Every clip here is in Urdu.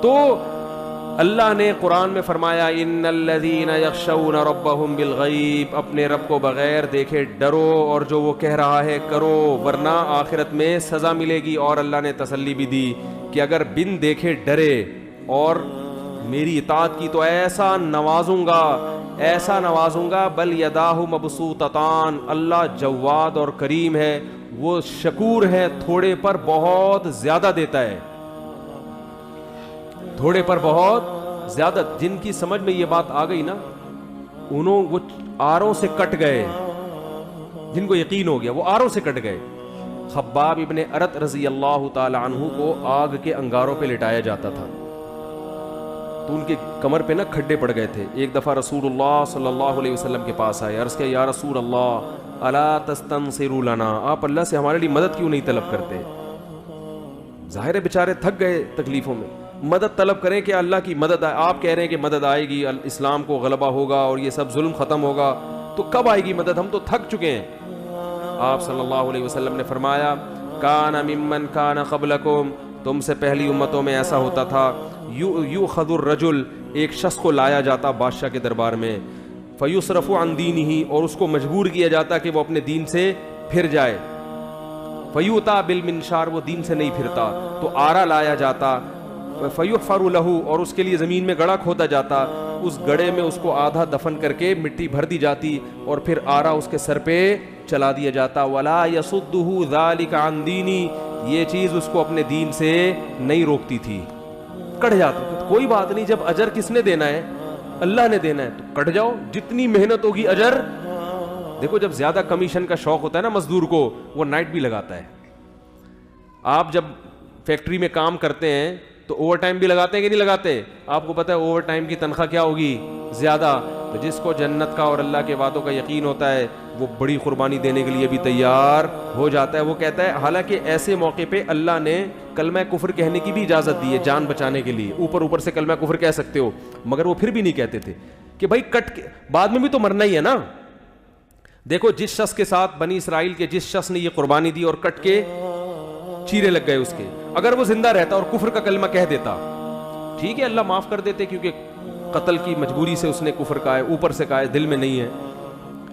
تو اللہ نے قرآن میں فرمایا ان الذین یخشون ربہم بالغیب، اپنے رب کو بغیر دیکھے ڈرو اور جو وہ کہہ رہا ہے کرو ورنہ آخرت میں سزا ملے گی۔ اور اللہ نے تسلی بھی دی کہ اگر بن دیکھے ڈرے اور میری اطاعت کی تو ایسا نوازوں گا بل یداہ مبسوطتان، اللہ جواد اور کریم ہے، وہ شکور ہے، تھوڑے پر بہت زیادہ دیتا ہے، تھوڑے پر بہت زیادہ۔ جن کی سمجھ میں یہ بات آ گئی نا وہ آروں سے کٹ گئے، جن کو یقین ہو گیا وہ آروں سے کٹ گئے۔ خباب ابن ارت رضی اللہ تعالی عنہ کو آگ کے انگاروں پہ لٹایا جاتا تھا تو ان کے کمر پہ نا کھڈے پڑ گئے تھے۔ ایک دفعہ رسول اللہ صلی اللہ علیہ وسلم کے پاس آئے، عرض کیا یا رسول اللہ الا تستنصروا لنا، آپ اللہ سے ہمارے لیے مدد کیوں نہیں طلب کرتے؟ ظاہر ہے بیچارے تھک گئے تکلیفوں میں، مدد طلب کریں کہ اللہ کی مدد آئے۔ آپ کہہ رہے ہیں کہ مدد آئے گی، اسلام کو غلبہ ہوگا اور یہ سب ظلم ختم ہوگا، تو کب آئے گی مدد؟ ہم تو تھک چکے ہیں۔ آپ صلی اللہ علیہ وسلم نے فرمایا کان ممن کان قبلکم، تم سے پہلی امتوں میں ایسا ہوتا تھا، یؤخذ الرجل، ایک شخص کو لایا جاتا بادشاہ کے دربار میں، فیصرف عن دینہ، اور اس کو مجبور کیا جاتا کہ وہ اپنے دین سے پھر جائے، فیؤتی بالمنشار، وہ دین سے نہیں پھرتا تو آرا لایا جاتا، فیحفر لہ، اور اس کے لیے زمین میں گڑھا کھودا جاتا، اس گڑھے میں اس کو آدھا دفن کر کے مٹی بھر دی جاتی اور پھر آرا اس کے سر پہ چلا دیا جاتا، ولا یصدہ ذلک عن دینی، یہ چیز اس کو اپنے دین سے نہیں روکتی تھی، کٹ جاتا۔ کوئی بات نہیں، جب اجر کس نے دینا ہے؟ اللہ نے دینا ہے، تو کٹ جاؤ، جتنی محنت ہوگی اجر۔ دیکھو جب زیادہ کمیشن کا شوق ہوتا ہے نا مزدور کو، وہ نائٹ بھی لگاتا ہے۔ آپ جب فیکٹری میں کام کرتے ہیں تو اوور ٹائم بھی لگاتے ہیں کہ نہیں لگاتے؟ آپ کو پتا ہے اوور ٹائم کی تنخواہ کیا ہوگی؟ زیادہ۔ تو جس کو جنت کا اور اللہ کے وعدوں کا یقین ہوتا ہے وہ بڑی قربانی دینے کے لیے بھی تیار ہو جاتا ہے۔ وہ کہتا ہے، حالانکہ ایسے موقع پہ اللہ نے کلمہ کفر کہنے کی بھی اجازت دی ہے جان بچانے کے لیے، اوپر سے کلمہ کفر کہہ سکتے ہو، مگر وہ پھر بھی نہیں کہتے تھے کہ بھائی کٹ کے بعد میں بھی تو مرنا ہی ہے نا۔ دیکھو جس شخص کے ساتھ بنی اسرائیل کے جس شخص نے یہ قربانی دی اور کٹ کے چیرے لگ گئے اس کے، اگر وہ زندہ رہتا اور کفر کا کلمہ کہہ دیتا، ٹھیک ہے اللہ معاف کر دیتے، کیونکہ قتل کی مجبوری سے اس نے کفر کہا ہے، اوپر سے کہا ہے، دل میں نہیں ہے،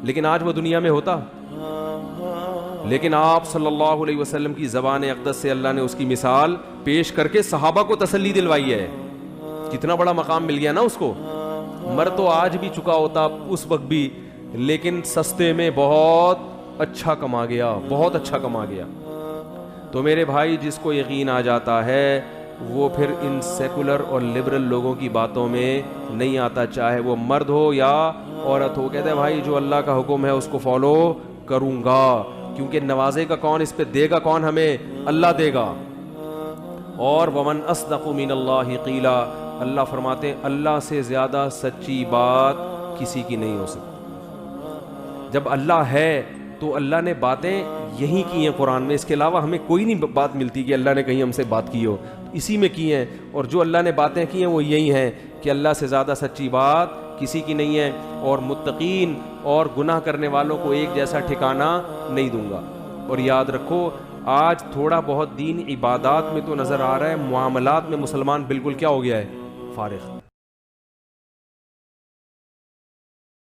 لیکن آج وہ دنیا میں ہوتا۔ لیکن آپ صلی اللہ علیہ وسلم کی زبان اقدس سے اللہ نے اس کی مثال پیش کر کے صحابہ کو تسلی دلوائی ہے۔ کتنا بڑا مقام مل گیا نا اس کو۔ مر تو آج بھی چکا ہوتا اس وقت بھی، لیکن سستے میں بہت اچھا کما گیا، بہت اچھا کما گیا۔ تو میرے بھائی جس کو یقین آ جاتا ہے وہ پھر ان سیکولر اور لبرل لوگوں کی باتوں میں نہیں آتا، چاہے وہ مرد ہو یا عورت ہو۔ کہتے ہیں بھائی جو اللہ کا حکم ہے اس کو فالو کروں گا، کیونکہ نوازے گا کون، اس پہ دے گا کون ہمیں؟ اللہ دے گا۔ اور ومن اصدق من اللہ قیلا، اللہ فرماتے ہیں اللہ سے زیادہ سچی بات کسی کی نہیں ہو سکتی۔ جب اللہ ہے تو اللہ نے باتیں یہی کی ہیں قرآن میں، اس کے علاوہ ہمیں کوئی نہیں بات ملتی کہ اللہ نے کہیں ہم سے بات کی ہو، اسی میں کی ہیں۔ اور جو اللہ نے باتیں کی ہیں وہ یہی ہیں کہ اللہ سے زیادہ سچی بات کسی کی نہیں ہے، اور متقین اور گناہ کرنے والوں کو ایک جیسا ٹھکانہ نہیں دوں گا۔ اور یاد رکھو آج تھوڑا بہت دین عبادات میں تو نظر آ رہا ہے، معاملات میں مسلمان بالکل کیا ہو گیا ہے؟ فارغ۔